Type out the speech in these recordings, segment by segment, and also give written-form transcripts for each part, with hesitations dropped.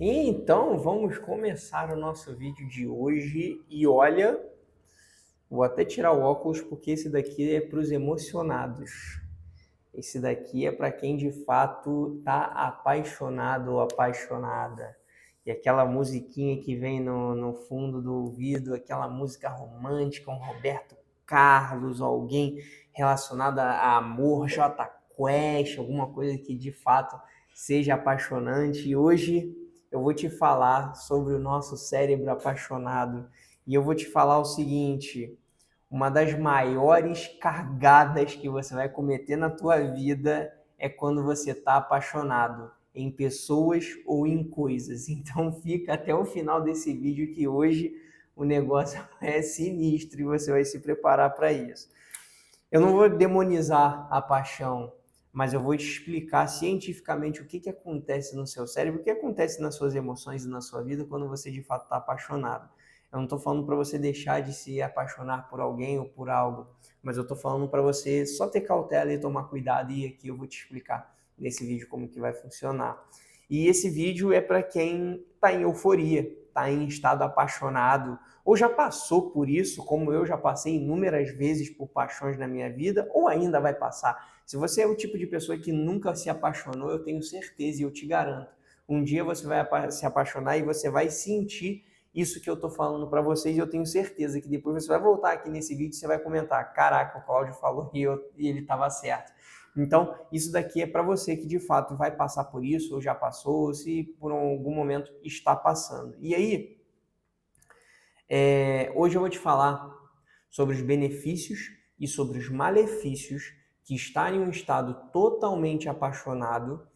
Então, vamos começar o nosso vídeo de hoje e olha, vou até tirar o óculos porque esse daqui é para os emocionados. Esse daqui é para quem de fato tá apaixonado ou apaixonada. E aquela musiquinha que vem no fundo do ouvido, aquela música romântica, um Roberto Carlos, alguém relacionado a amor, Jota Quest, alguma coisa que de fato seja apaixonante. E hoje eu vou te falar sobre o nosso cérebro apaixonado. E eu vou te falar o seguinte: uma das maiores cagadas que você vai cometer na tua vida é quando você está apaixonado em pessoas ou em coisas. Então fica até o final desse vídeo que hoje o negócio é sinistro e você vai se preparar para isso. Eu não vou demonizar a paixão, mas eu vou te explicar cientificamente o que acontece no seu cérebro, o que acontece nas suas emoções e na sua vida quando você de fato está apaixonado. Eu não estou falando para você deixar de se apaixonar por alguém ou por algo, mas eu estou falando para você só ter cautela e tomar cuidado, e aqui eu vou te explicar nesse vídeo como que vai funcionar. E esse vídeo é para quem está em euforia, está em estado apaixonado, ou já passou por isso, como eu já passei inúmeras vezes por paixões na minha vida, ou ainda vai passar. Se você é o tipo de pessoa que nunca se apaixonou, eu tenho certeza e eu te garanto, um dia você vai se apaixonar e você vai sentir isso que eu estou falando para vocês, e eu tenho certeza que depois você vai voltar aqui nesse vídeo e você vai comentar: caraca, o Cláudio falou e ele estava certo. Então, isso daqui é para você que de fato vai passar por isso, ou já passou, ou se por algum momento está passando. E aí, hoje eu vou te falar sobre os benefícios e sobre os malefícios que estar em um estado totalmente apaixonado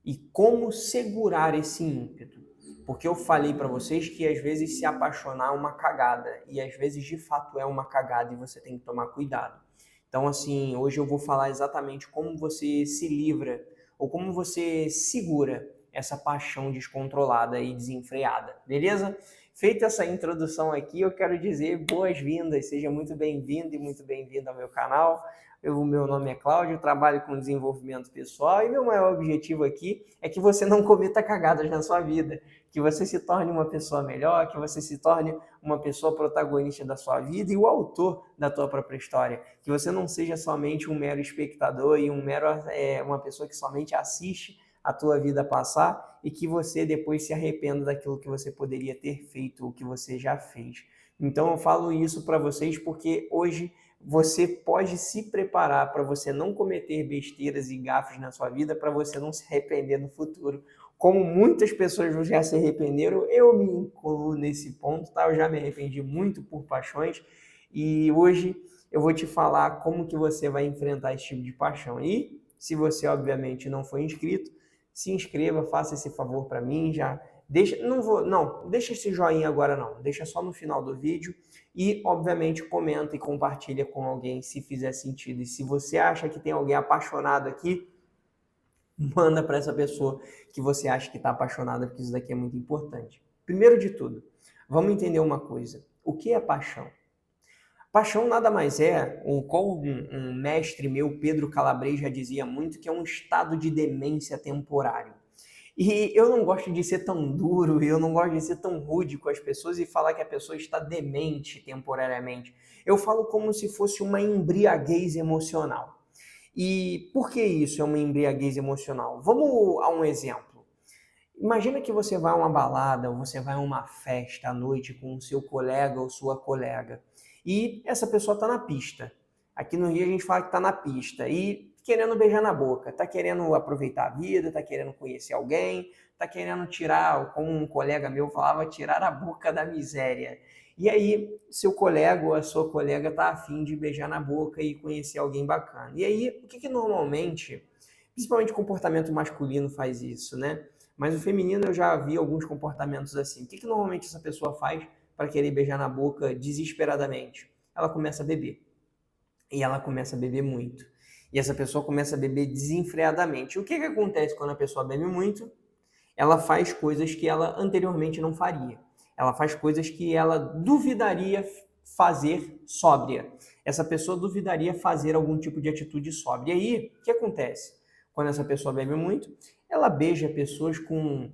e como segurar esse ímpeto. Porque eu falei para vocês que às vezes se apaixonar é uma cagada, e às vezes de fato é uma cagada e você tem que tomar cuidado. Então, assim, hoje eu vou falar exatamente como você se livra ou como você segura essa paixão descontrolada e desenfreada, beleza? Feita essa introdução aqui, eu quero dizer boas-vindas, seja muito bem-vindo e muito bem-vindo ao meu canal. O meu nome é Cláudio, trabalho com desenvolvimento pessoal e meu maior objetivo aqui é que você não cometa cagadas na sua vida, que você se torne uma pessoa melhor, que você se torne uma pessoa protagonista da sua vida e o autor da tua própria história, que você não seja somente um mero espectador e uma pessoa que somente assiste a tua vida passar e que você depois se arrependa daquilo que você poderia ter feito ou que você já fez. Então eu falo isso para vocês porque hoje você pode se preparar para você não cometer besteiras e gafes na sua vida, para você não se arrepender no futuro. Como muitas pessoas já se arrependeram, eu me incluo nesse ponto, tá? Eu já me arrependi muito por paixões e hoje eu vou te falar como que você vai enfrentar esse tipo de paixão. E se você obviamente não foi inscrito, se inscreva, faça esse favor para mim, já deixa, não, deixa esse joinha agora não, deixa só no final do vídeo e obviamente comenta e compartilha com alguém se fizer sentido. E se você acha que tem alguém apaixonado aqui, manda para essa pessoa que você acha que está apaixonada, porque isso daqui é muito importante. Primeiro de tudo, vamos entender uma coisa: o que é paixão? Paixão nada mais é, como um mestre meu, Pedro Calabres, já dizia muito, que é um estado de demência temporário. E eu não gosto de ser tão duro, eu não gosto de ser tão rude com as pessoas e falar que a pessoa está demente temporariamente. Eu falo como se fosse uma embriaguez emocional. E por que isso é uma embriaguez emocional? Vamos a um exemplo. Imagina que você vai a uma balada ou você vai a uma festa à noite com o seu colega ou sua colega e essa pessoa está na pista. Aqui no Rio a gente fala que está na pista e querendo beijar na boca, está querendo aproveitar a vida, está querendo conhecer alguém, está querendo tirar, como um colega meu falava, tirar a boca da miséria. E aí seu colega ou a sua colega está afim de beijar na boca e conhecer alguém bacana. E aí o que normalmente, principalmente o comportamento masculino faz isso, né? Mas o feminino eu já vi alguns comportamentos assim. O que normalmente essa pessoa faz para querer beijar na boca desesperadamente? Ela começa a beber. E ela começa a beber muito. E essa pessoa começa a beber desenfreadamente. O que acontece quando a pessoa bebe muito? Ela faz coisas que ela anteriormente não faria. Ela faz coisas que ela duvidaria fazer sóbria. Essa pessoa duvidaria fazer algum tipo de atitude sóbria. E aí, o que acontece? Quando essa pessoa bebe muito, ela beija pessoas com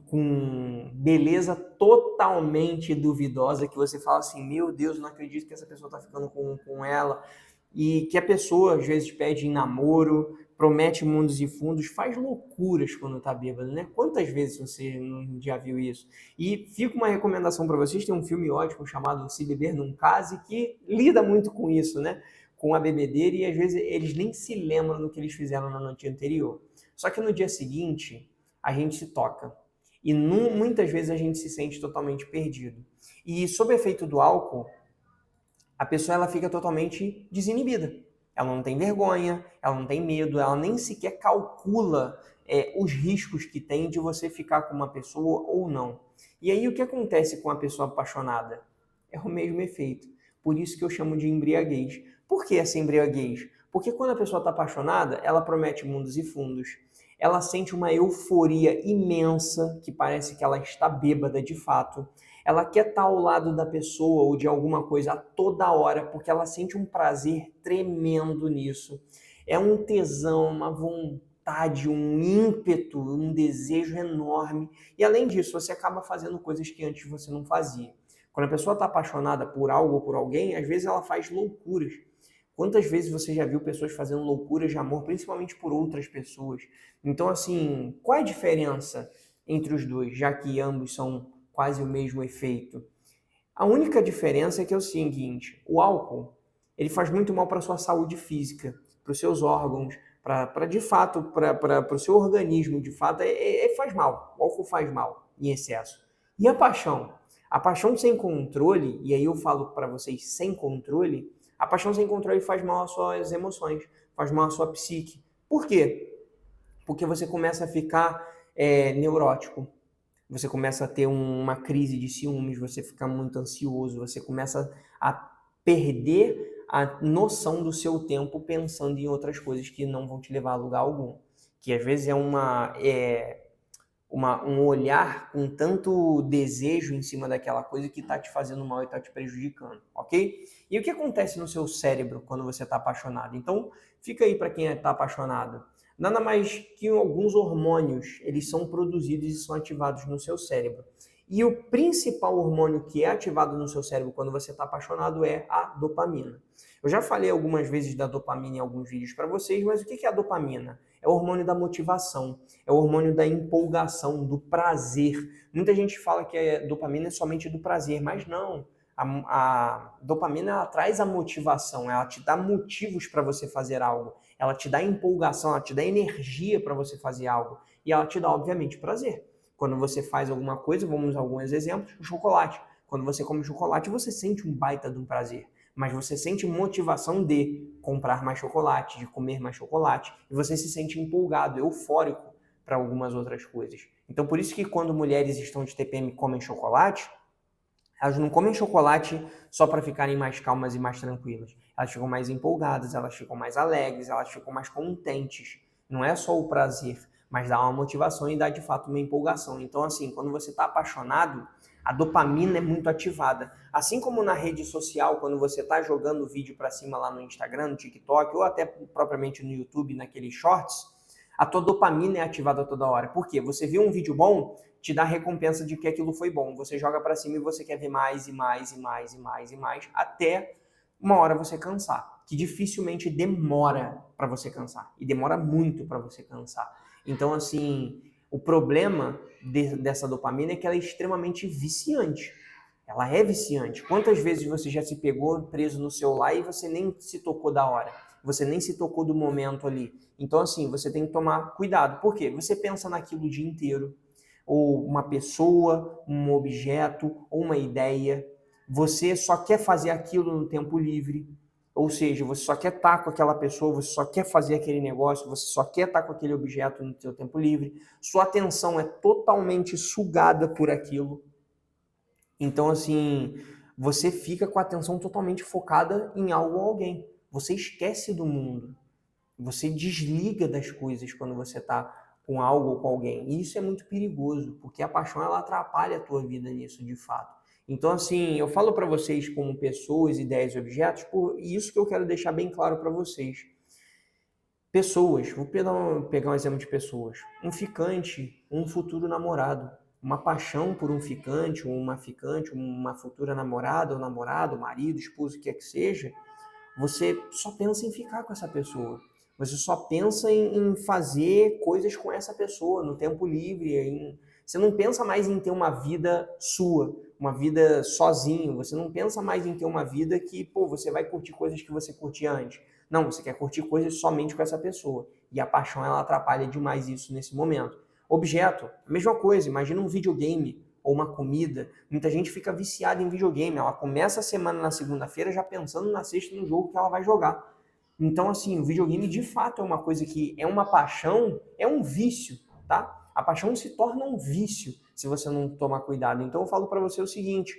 com beleza totalmente duvidosa, que você fala assim, meu Deus, não acredito que essa pessoa está ficando com ela, e que a pessoa às vezes pede em namoro, promete mundos e fundos, faz loucuras quando tá bêbado, né? Quantas vezes você não já viu isso? E fica uma recomendação para vocês, tem um filme ótimo chamado Se Beber Não Case, que lida muito com isso, né? Com a bebedeira, e às vezes eles nem se lembram do que eles fizeram na noite anterior. Só que no dia seguinte, a gente se toca. E muitas vezes a gente se sente totalmente perdido. E sob efeito do álcool, a pessoa ela fica totalmente desinibida. Ela não tem vergonha, ela não tem medo, ela nem sequer calcula os riscos que tem de você ficar com uma pessoa ou não. E aí o que acontece com a pessoa apaixonada? É o mesmo efeito. Por isso que eu chamo de embriaguez. Por que essa embriaguez? Porque quando a pessoa está apaixonada, ela promete mundos e fundos. Ela sente uma euforia imensa, que parece que ela está bêbada de fato. Ela quer estar ao lado da pessoa ou de alguma coisa a toda hora, porque ela sente um prazer tremendo nisso. É um tesão, uma vontade, um ímpeto, um desejo enorme. E além disso, você acaba fazendo coisas que antes você não fazia. Quando a pessoa está apaixonada por algo ou por alguém, às vezes ela faz loucuras. Quantas vezes você já viu pessoas fazendo loucuras de amor, principalmente por outras pessoas? Então, assim, qual é a diferença entre os dois, já que ambos são quase o mesmo efeito? A única diferença é que é o seguinte, o álcool, ele faz muito mal para a sua saúde física, para os seus órgãos, para de fato, para o seu organismo, de fato, faz mal. O álcool faz mal em excesso. E a paixão? A paixão sem controle, e aí eu falo para vocês sem controle, a paixão sem controle faz mal às suas emoções, faz mal à sua psique. Por quê? Porque você começa a ficar neurótico, você começa a ter uma crise de ciúmes, você fica muito ansioso, você começa a perder a noção do seu tempo pensando em outras coisas que não vão te levar a lugar algum. Que às vezes é um olhar com tanto desejo em cima daquela coisa que está te fazendo mal e está te prejudicando, ok? E o que acontece no seu cérebro quando você está apaixonado? Então, fica aí para quem está apaixonado. Nada mais que alguns hormônios, eles são produzidos e são ativados no seu cérebro. E o principal hormônio que é ativado no seu cérebro quando você está apaixonado é a dopamina. Eu já falei algumas vezes da dopamina em alguns vídeos para vocês, mas o que é a dopamina? É o hormônio da motivação, é o hormônio da empolgação, do prazer. Muita gente fala que a dopamina é somente do prazer, mas não. A dopamina ela traz a motivação, ela te dá motivos para você fazer algo, ela te dá empolgação, ela te dá energia para você fazer algo e ela te dá, obviamente, prazer. Quando você faz alguma coisa, vamos a alguns exemplos, o chocolate. Quando você come chocolate, você sente um baita de um prazer, mas você sente motivação de comprar mais chocolate, de comer mais chocolate, e você se sente empolgado, eufórico para algumas outras coisas. Então, por isso que quando mulheres estão de TPM e comem chocolate, elas não comem chocolate só para ficarem mais calmas e mais tranquilas. Elas ficam mais empolgadas, elas ficam mais alegres, elas ficam mais contentes. Não é só o prazer, mas dá uma motivação e dá de fato uma empolgação. Então, assim, quando você está apaixonado, a dopamina é muito ativada. Assim como na rede social, quando você está jogando vídeo para cima lá no Instagram, no TikTok, ou até propriamente no YouTube, naqueles shorts, a tua dopamina é ativada toda hora. Por quê? Você viu um vídeo bom, te dá a recompensa de que aquilo foi bom. Você joga para cima e você quer ver mais e mais e mais e mais e mais, até uma hora você cansar, que dificilmente demora para você cansar, e demora muito para você cansar. Então, assim, o problema dessa dopamina é que ela é extremamente viciante. Ela é viciante. Quantas vezes você já se pegou preso no celular e você nem se tocou da hora? Você nem se tocou do momento ali. Então, assim, você tem que tomar cuidado. Por quê? Você pensa naquilo o dia inteiro. Ou uma pessoa, um objeto, ou uma ideia. Você só quer fazer aquilo no tempo livre. Ou seja, você só quer estar com aquela pessoa, você só quer fazer aquele negócio, você só quer estar com aquele objeto no seu tempo livre. Sua atenção é totalmente sugada por aquilo. Então, assim, você fica com a atenção totalmente focada em algo ou alguém. Você esquece do mundo. Você desliga das coisas quando você está com algo ou com alguém. E isso é muito perigoso, porque a paixão ela atrapalha a tua vida nisso, de fato. Então, assim, eu falo para vocês como pessoas, ideias e objetos, por isso que eu quero deixar bem claro para vocês. Pessoas, vou pegar um exemplo de pessoas. Um ficante, um futuro namorado. Uma paixão por um ficante, ou uma futura namorada ou namorado, marido, esposo, o que é que seja, você só pensa em ficar com essa pessoa. Você só pensa em fazer coisas com essa pessoa no tempo livre. Você não pensa mais em ter uma vida sua, uma vida sozinho. Você não pensa mais em ter uma vida que, pô, você vai curtir coisas que você curtia antes. Não, você quer curtir coisas somente com essa pessoa. E a paixão, ela atrapalha demais isso nesse momento. Objeto, a mesma coisa. Imagina um videogame ou uma comida. Muita gente fica viciada em videogame. Ela começa a semana na segunda-feira já pensando na sexta no jogo que ela vai jogar. Então, assim, o videogame de fato é uma coisa que é uma paixão, é um vício, tá? A paixão se torna um vício se você não tomar cuidado. Então, eu falo para você o seguinte: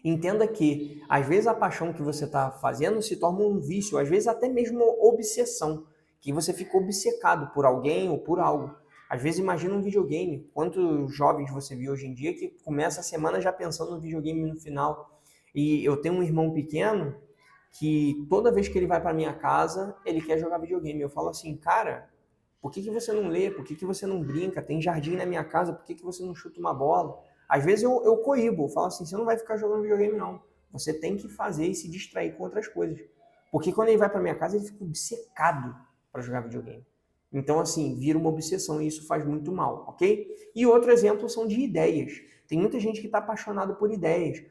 entenda que, às vezes, a paixão que você está fazendo se torna um vício, às vezes até mesmo obsessão, que você fica obcecado por alguém ou por algo. Às vezes, imagina um videogame. Quantos jovens você vê hoje em dia que começa a semana já pensando no videogame no final? E eu tenho um irmão pequeno que toda vez que ele vai para minha casa, ele quer jogar videogame. Eu falo assim, cara, por que você não lê? Por que você não brinca? Tem jardim na minha casa, por que você não chuta uma bola? Às vezes eu coíbo, eu falo assim, você não vai ficar jogando videogame não. Você tem que fazer e se distrair com outras coisas. Porque quando ele vai para minha casa, ele fica obcecado para jogar videogame. Então, assim, vira uma obsessão e isso faz muito mal, ok? E outro exemplo são de ideias. Tem muita gente que está apaixonado por ideias.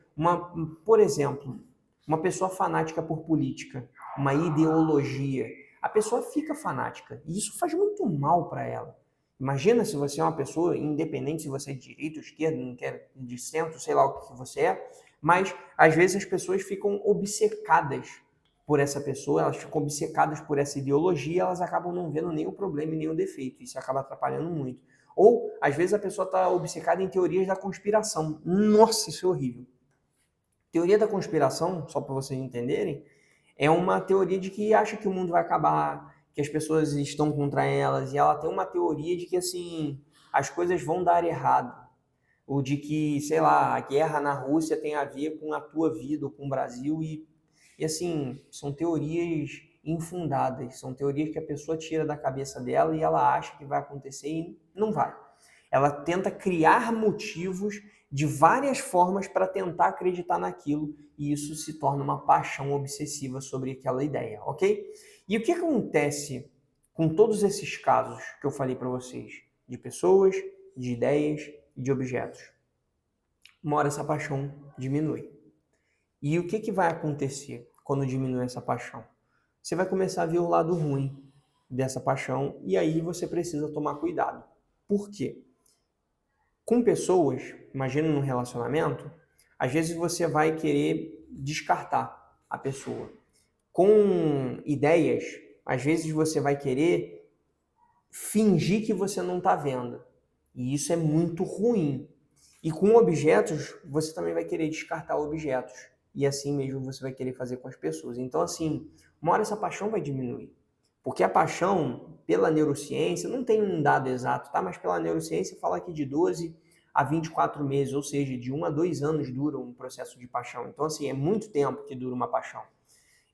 Por exemplo, uma pessoa fanática por política, uma ideologia. A pessoa fica fanática e isso faz muito mal para ela. Imagina se você é uma pessoa, independente se você é de direita ou esquerda, não quer de centro, sei lá o que você é, mas às vezes as pessoas ficam obcecadas por essa pessoa, elas ficam obcecadas por essa ideologia, elas acabam não vendo nem o problema e nem o defeito, isso acaba atrapalhando muito. Ou, às vezes, a pessoa está obcecada em teorias da conspiração. Nossa, isso é horrível. Teoria da conspiração, só para vocês entenderem, é uma teoria de que acha que o mundo vai acabar, que as pessoas estão contra elas, e ela tem uma teoria de que, assim, as coisas vão dar errado. Ou de que, sei lá, a guerra na Rússia tem a ver com a tua vida ou com o Brasil, e assim, são teorias infundadas, são teorias que a pessoa tira da cabeça dela e ela acha que vai acontecer e não vai. Ela tenta criar motivos de várias formas para tentar acreditar naquilo e isso se torna uma paixão obsessiva sobre aquela ideia, ok? E o que acontece com todos esses casos que eu falei para vocês, de pessoas, de ideias e de objetos? Uma hora essa paixão diminui. E o que vai acontecer quando diminui essa paixão? Você vai começar a ver o lado ruim dessa paixão e aí você precisa tomar cuidado. Por quê? Com pessoas, imagina num relacionamento, às vezes você vai querer descartar a pessoa. Com ideias, às vezes você vai querer fingir que você não está vendo. E isso é muito ruim. E com objetos, você também vai querer descartar objetos. E assim mesmo você vai querer fazer com as pessoas. Então, assim, uma hora essa paixão vai diminuir. Porque a paixão, pela neurociência, não tem um dado exato, tá? Mas pela neurociência fala que de 12 a 24 meses, ou seja, de 1 a 2 anos dura um processo de paixão. Então, assim, é muito tempo que dura uma paixão.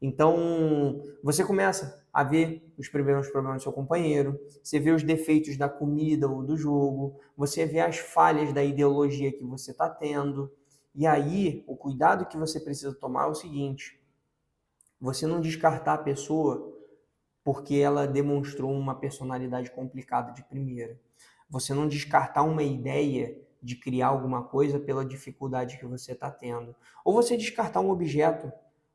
Então, você começa a ver os problemas do seu companheiro, você vê os defeitos da comida ou do jogo, você vê as falhas da ideologia que você está tendo. E aí, o cuidado que você precisa tomar é o seguinte: você não descartar a pessoa porque ela demonstrou uma personalidade complicada de primeira. Você não descartar uma ideia de criar alguma coisa pela dificuldade que você está tendo. Ou você descartar um objeto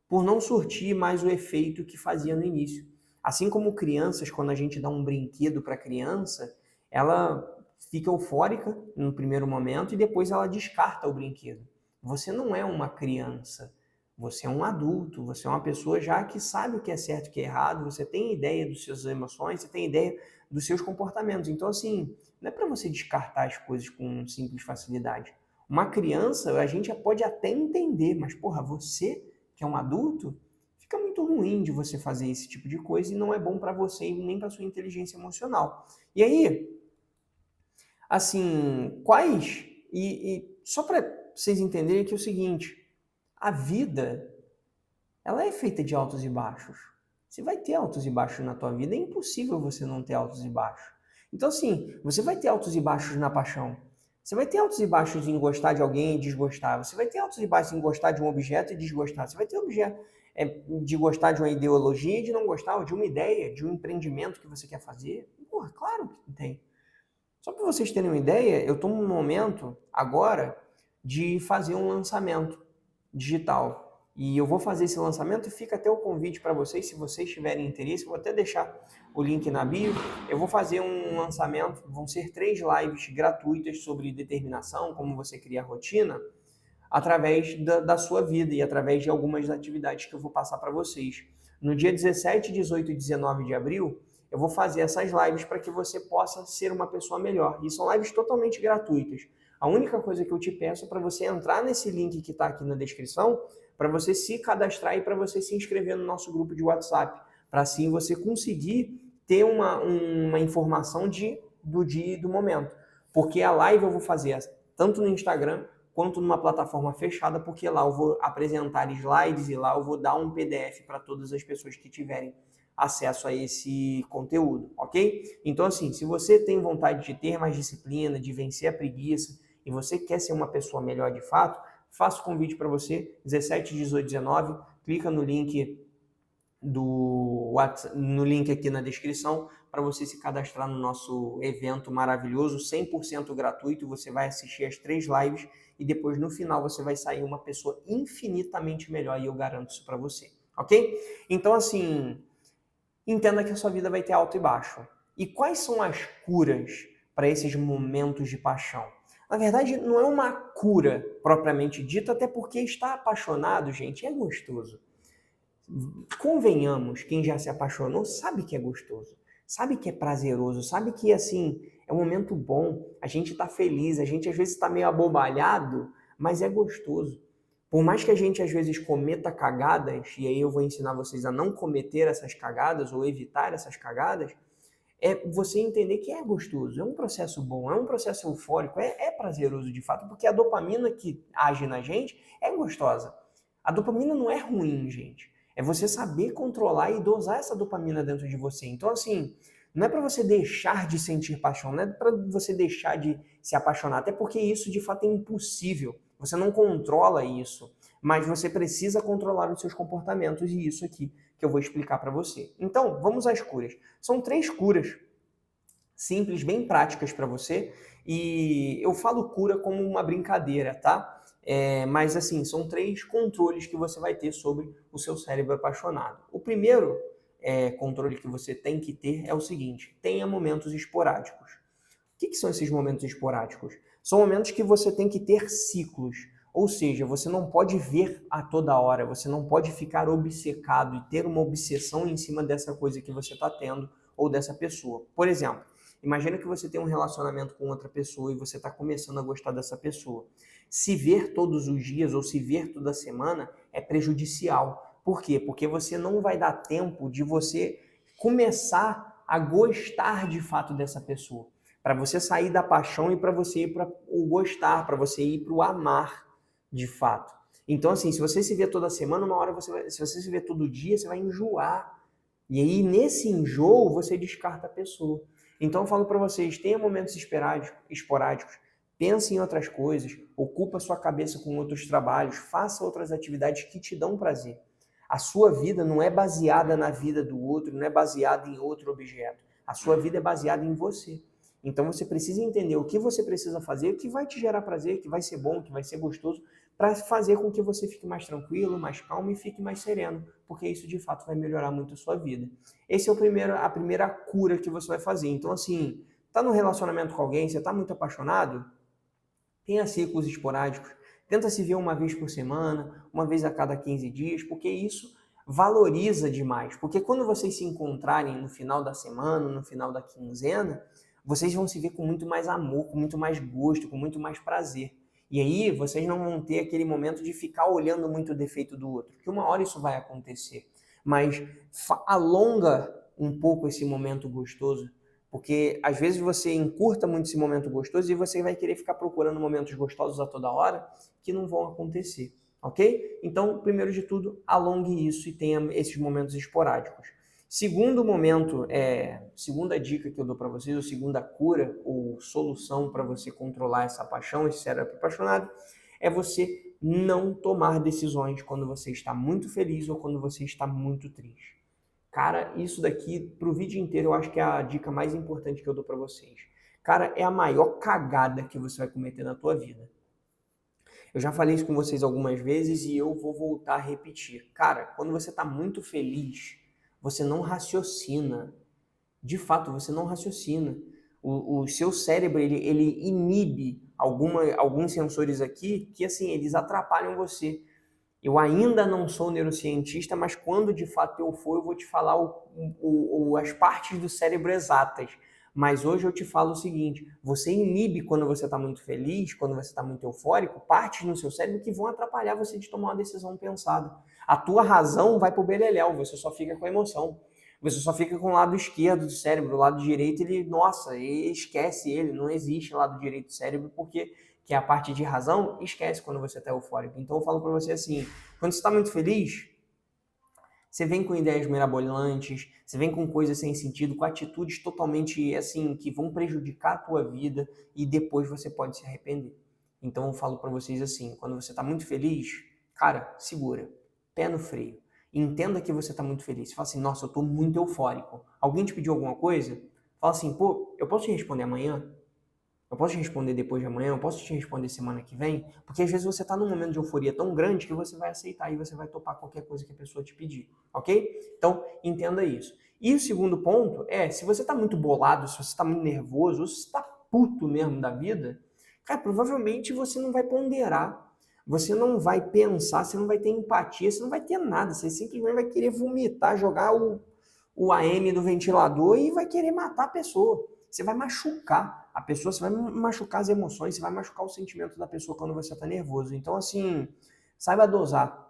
por não surtir mais o efeito que fazia no início. Assim como crianças, quando a gente dá um brinquedo para a criança, ela fica eufórica no primeiro momento e depois ela descarta o brinquedo. Você não é uma criança, você é um adulto, você é uma pessoa já que sabe o que é certo e o que é errado, você tem ideia das suas emoções, você tem ideia dos seus comportamentos. Então, assim, não é para você descartar as coisas com simples facilidade. Uma criança, a gente pode até entender, mas, porra, você que é um adulto, fica muito ruim de você fazer esse tipo de coisa e não é bom para você nem para sua inteligência emocional. E aí, assim, só para vocês entenderem que é o seguinte, a vida, ela é feita de altos e baixos. Você vai ter altos e baixos na tua vida, é impossível você não ter altos e baixos. Então, assim, você vai ter altos e baixos na paixão. Você vai ter altos e baixos em gostar de alguém e desgostar. Você vai ter altos e baixos em gostar de um objeto e desgostar. Você vai ter de gostar de uma ideologia e de não gostar, ou de uma ideia, de um empreendimento que você quer fazer. Porra, claro que tem. Só para vocês terem uma ideia, eu estou num momento agora de fazer um lançamento digital. E eu vou fazer esse lançamento e fica até o convite para vocês, se vocês tiverem interesse, eu vou até deixar o link na bio. Eu vou fazer um lançamento, vão ser 3 lives gratuitas sobre determinação, como você cria a rotina, através da sua vida e através de algumas atividades que eu vou passar para vocês. No dia 17, 18 e 19 de abril, eu vou fazer essas lives para que você possa ser uma pessoa melhor. E são lives totalmente gratuitas. A única coisa que eu te peço é para você entrar nesse link que está aqui na descrição, para você se cadastrar e para você se inscrever no nosso grupo de WhatsApp, para assim você conseguir ter uma informação do dia e do momento. Porque a live eu vou fazer tanto no Instagram quanto numa plataforma fechada, porque lá eu vou apresentar slides e lá eu vou dar um PDF para todas as pessoas que tiverem acesso a esse conteúdo, ok? Então, assim, se você tem vontade de ter mais disciplina, de vencer a preguiça e você quer ser uma pessoa melhor de fato, faço o convite para você, 17, 18, 19, clica no link no link aqui na descrição para você se cadastrar no nosso evento maravilhoso, 100% gratuito. Você vai assistir as 3 lives e depois no final você vai sair uma pessoa infinitamente melhor, e eu garanto isso para você, ok? Então, assim, entenda que a sua vida vai ter alto e baixo. E quais são as curas para esses momentos de paixão? Na verdade, não é uma cura propriamente dita, até porque estar apaixonado, gente, é gostoso. Convenhamos, quem já se apaixonou sabe que é gostoso, sabe que é prazeroso, sabe que, assim, é um momento bom, a gente tá feliz, a gente às vezes tá meio abobalhado, mas é gostoso. Por mais que a gente às vezes cometa cagadas, e aí eu vou ensinar vocês a não cometer essas cagadas ou evitar essas cagadas, é você entender que é gostoso, é um processo bom, é um processo eufórico, é prazeroso de fato, porque a dopamina que age na gente é gostosa. A dopamina não é ruim, gente. É você saber controlar e dosar essa dopamina dentro de você. Então, assim, não é para você deixar de sentir paixão, não é para você deixar de se apaixonar, até porque isso de fato é impossível. Você não controla isso, mas você precisa controlar os seus comportamentos, e isso aqui que eu vou explicar para você. Então, vamos às curas. São 3 curas simples, bem práticas para você, e eu falo cura como uma brincadeira, tá? Mas assim, são 3 controles que você vai ter sobre o seu cérebro apaixonado. O primeiro controle que você tem que ter é o seguinte: tenha momentos esporádicos. O que são esses momentos esporádicos? São momentos que você tem que ter ciclos, ou seja, você não pode ver a toda hora, você não pode ficar obcecado e ter uma obsessão em cima dessa coisa que você está tendo ou dessa pessoa. Por exemplo, imagina que você tem um relacionamento com outra pessoa e você está começando a gostar dessa pessoa. Se ver todos os dias ou se ver toda semana é prejudicial. Por quê? Porque você não vai dar tempo de você começar a gostar de fato dessa pessoa. Para você sair da paixão e para você ir para o gostar, para você ir para o amar de fato. Então, assim, se você se vê toda semana, uma hora se você se vê todo dia, você vai enjoar. E aí, nesse enjoo, você descarta a pessoa. Então, eu falo para vocês, tenha momentos esporádicos, pense em outras coisas, ocupa sua cabeça com outros trabalhos, faça outras atividades que te dão prazer. A sua vida não é baseada na vida do outro, não é baseada em outro objeto. A sua vida é baseada em você. Então você precisa entender o que você precisa fazer, o que vai te gerar prazer, que vai ser bom, que vai ser gostoso, para fazer com que você fique mais tranquilo, mais calmo e fique mais sereno, porque isso de fato vai melhorar muito a sua vida. Esse é a primeira cura que você vai fazer. Então, assim, tá no relacionamento com alguém, você tá muito apaixonado, tenha ciclos esporádicos, tenta se ver uma vez por semana, uma vez a cada 15 dias, porque isso valoriza demais. Porque quando vocês se encontrarem no final da semana, no final da quinzena, vocês vão se ver com muito mais amor, com muito mais gosto, com muito mais prazer. E aí vocês não vão ter aquele momento de ficar olhando muito o defeito do outro, que uma hora isso vai acontecer. Mas alonga um pouco esse momento gostoso, porque às vezes você encurta muito esse momento gostoso e você vai querer ficar procurando momentos gostosos a toda hora que não vão acontecer, ok? Então, primeiro de tudo, alongue isso e tenha esses momentos esporádicos. Segundo momento, segunda dica que eu dou para vocês, ou segunda cura, ou solução para você controlar essa paixão, esse cérebro apaixonado, é você não tomar decisões quando você está muito feliz ou quando você está muito triste. Cara, isso daqui, pro vídeo inteiro, eu acho que é a dica mais importante que eu dou para vocês. Cara, é a maior cagada que você vai cometer na tua vida. Eu já falei isso com vocês algumas vezes e eu vou voltar a repetir. Cara, quando você está muito feliz, você não raciocina. De fato, você não raciocina. O seu cérebro, ele inibe alguns sensores aqui que, assim, eles atrapalham você. Eu ainda não sou neurocientista, mas quando de fato eu for, eu vou te falar as partes do cérebro exatas. Mas hoje eu te falo o seguinte: você inibe quando você está muito feliz, quando você está muito eufórico, partes no seu cérebro que vão atrapalhar você de tomar uma decisão pensada. A tua razão vai pro beleléu, você só fica com a emoção. Você só fica com o lado esquerdo do cérebro, o lado direito, ele esquece ele, não existe lado direito do cérebro, porque que é a parte de razão, esquece quando você está eufórico. Então eu falo para você assim, quando você está muito feliz, você vem com ideias mirabolantes, você vem com coisas sem sentido, com atitudes totalmente assim, que vão prejudicar a tua vida e depois você pode se arrepender. Então eu falo para vocês assim, quando você está muito feliz, cara, segura, pé no freio. Entenda que você está muito feliz. Você fala assim, nossa, eu estou muito eufórico. Alguém te pediu alguma coisa? Fala assim, pô, eu posso te responder amanhã? Eu posso te responder depois de amanhã? Eu posso te responder semana que vem? Porque às vezes você está num momento de euforia tão grande que você vai aceitar e você vai topar qualquer coisa que a pessoa te pedir, ok? Então, entenda isso. E o segundo ponto é, se você está muito bolado, se você está muito nervoso, ou se você está puto mesmo da vida, cara, provavelmente você não vai ponderar, você não vai pensar, você não vai ter empatia, você não vai ter nada, você simplesmente vai querer vomitar, jogar o AM do ventilador e vai querer matar a pessoa. Você vai machucar a pessoa, você vai machucar as emoções, você vai machucar o sentimento da pessoa quando você está nervoso. Então, assim, saiba dosar.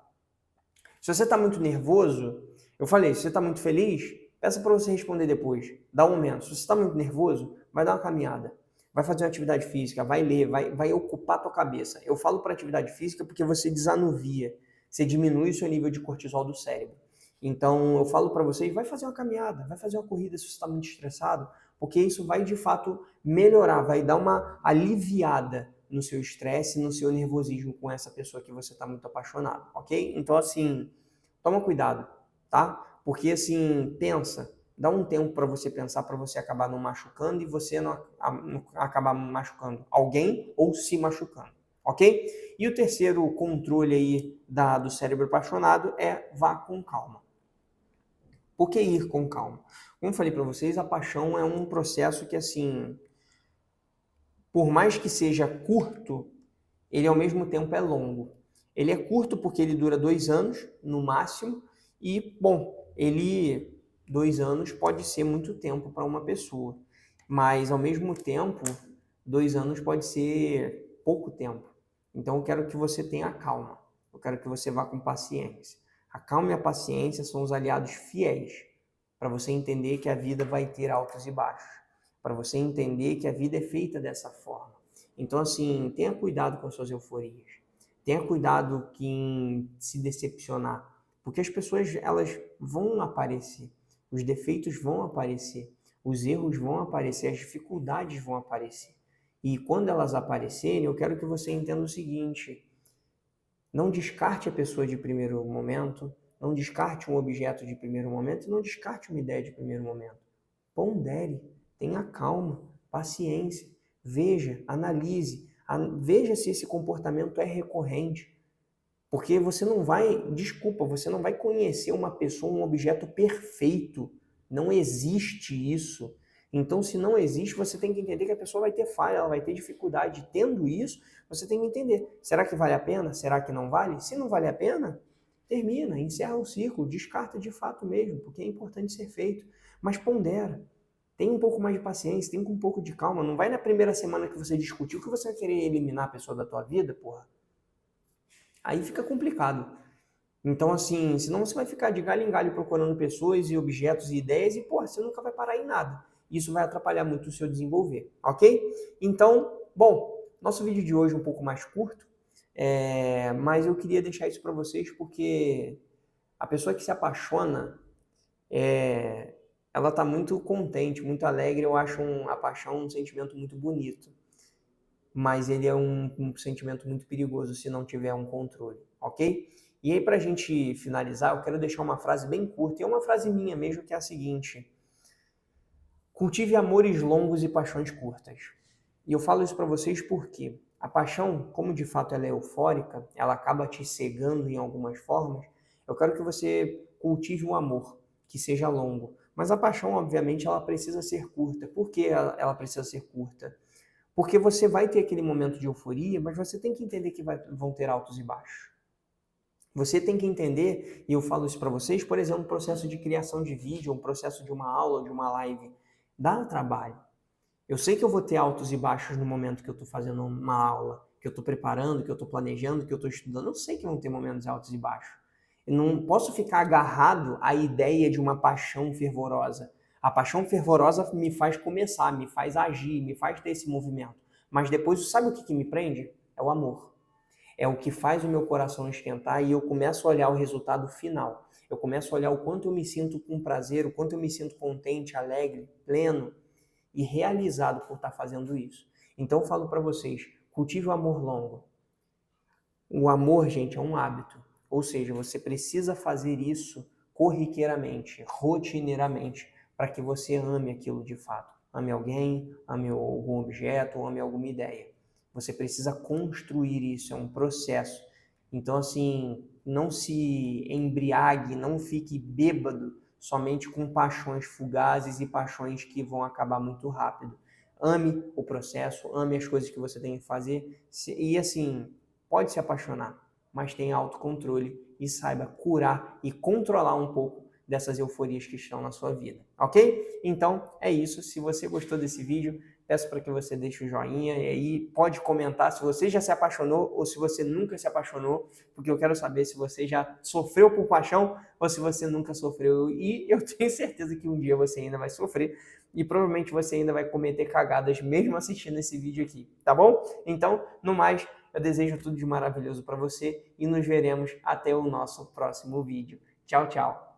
Se você está muito nervoso, eu falei, se você está muito feliz, peça para você responder depois. Dá um momento. Se você está muito nervoso, vai dar uma caminhada. Vai fazer uma atividade física, vai ler, vai ocupar a tua cabeça. Eu falo para atividade física porque você desanuvia, você diminui o seu nível de cortisol do cérebro. Então, eu falo para vocês, vai fazer uma caminhada, vai fazer uma corrida se você está muito estressado, porque isso vai de fato melhorar, vai dar uma aliviada no seu estresse, no seu nervosismo com essa pessoa que você está muito apaixonado, ok? Então, assim, toma cuidado, tá? Porque, assim, pensa, dá um tempo para você pensar, para você acabar não machucando e você não acabar machucando alguém ou se machucando, ok? E o terceiro controle aí do cérebro apaixonado é vá com calma. Por que ir com calma? Como eu falei para vocês, a paixão é um processo que, assim, por mais que seja curto, ele ao mesmo tempo é longo. Ele é curto porque ele dura 2 anos, no máximo, e, bom, 2 anos pode ser muito tempo para uma pessoa, mas ao mesmo tempo, 2 anos pode ser pouco tempo. Então eu quero que você tenha calma, eu quero que você vá com paciência. A calma e a paciência são os aliados fiéis para você entender que a vida vai ter altos e baixos, para você entender que a vida é feita dessa forma. Então, assim, tenha cuidado com as suas euforias, tenha cuidado em se decepcionar, porque as pessoas, elas vão aparecer, os defeitos vão aparecer, os erros vão aparecer, as dificuldades vão aparecer. E quando elas aparecerem, eu quero que você entenda o seguinte: não descarte a pessoa de primeiro momento, não descarte um objeto de primeiro momento, não descarte uma ideia de primeiro momento. Pondere, tenha calma, paciência, veja, analise, veja se esse comportamento é recorrente. Porque você não vai, desculpa, você não vai conhecer uma pessoa, um objeto perfeito. Não existe isso. Então, se não existe, você tem que entender que a pessoa vai ter falha, ela vai ter dificuldade. Tendo isso, você tem que entender, será que vale a pena? Será que não vale? Se não vale a pena, termina, encerra o ciclo, descarta de fato mesmo, porque é importante ser feito. Mas pondera, tem um pouco mais de paciência, tem um pouco de calma. Não vai na primeira semana que você discutiu que você vai querer eliminar a pessoa da tua vida, porra. Aí fica complicado. Então, assim, senão você vai ficar de galho em galho procurando pessoas e objetos e ideias e, porra, você nunca vai parar em nada. Isso vai atrapalhar muito o seu desenvolver, ok? Então, bom, nosso vídeo de hoje é um pouco mais curto, mas eu queria deixar isso para vocês porque a pessoa que se apaixona, ela está muito contente, muito alegre. Eu acho a paixão um sentimento muito bonito, mas ele é um sentimento muito perigoso se não tiver um controle, ok? E aí, para a gente finalizar, eu quero deixar uma frase bem curta, e é uma frase minha mesmo, que é a seguinte: cultive amores longos e paixões curtas. E eu falo isso para vocês porque a paixão, como de fato ela é eufórica, ela acaba te cegando em algumas formas. Eu quero que você cultive um amor que seja longo. Mas a paixão, obviamente, ela precisa ser curta. Por que ela precisa ser curta? Porque você vai ter aquele momento de euforia, mas você tem que entender que vão ter altos e baixos. Você tem que entender, e eu falo isso para vocês, por exemplo, o processo de criação de vídeo, um processo de uma aula, de uma live, dá trabalho. Eu sei que eu vou ter altos e baixos no momento que eu estou fazendo uma aula, que eu estou preparando, que eu estou planejando, que eu estou estudando. Eu sei que vão ter momentos altos e baixos. Eu não posso ficar agarrado à ideia de uma paixão fervorosa. A paixão fervorosa me faz começar, me faz agir, me faz ter esse movimento. Mas depois, sabe o que me prende? É o amor. É o que faz o meu coração esquentar e eu começo a olhar o resultado final. Eu começo a olhar o quanto eu me sinto com prazer, o quanto eu me sinto contente, alegre, pleno e realizado por estar fazendo isso. Então eu falo para vocês, cultive o amor longo. O amor, gente, é um hábito. Ou seja, você precisa fazer isso corriqueiramente, rotineiramente, para que você ame aquilo de fato. Ame alguém, ame algum objeto, ame alguma ideia. Você precisa construir isso, é um processo. Então, assim, não se embriague, não fique bêbado somente com paixões fugazes e paixões que vão acabar muito rápido. Ame o processo, ame as coisas que você tem que fazer e, assim, pode se apaixonar, mas tenha autocontrole e saiba curar e controlar um pouco dessas euforias que estão na sua vida, ok? Então, é isso. Se você gostou desse vídeo, peço para que você deixe o joinha e aí pode comentar se você já se apaixonou ou se você nunca se apaixonou, porque eu quero saber se você já sofreu por paixão ou se você nunca sofreu. E eu tenho certeza que um dia você ainda vai sofrer e provavelmente você ainda vai cometer cagadas mesmo assistindo esse vídeo aqui, tá bom? Então, no mais, eu desejo tudo de maravilhoso para você e nos veremos até o nosso próximo vídeo. Tchau, tchau!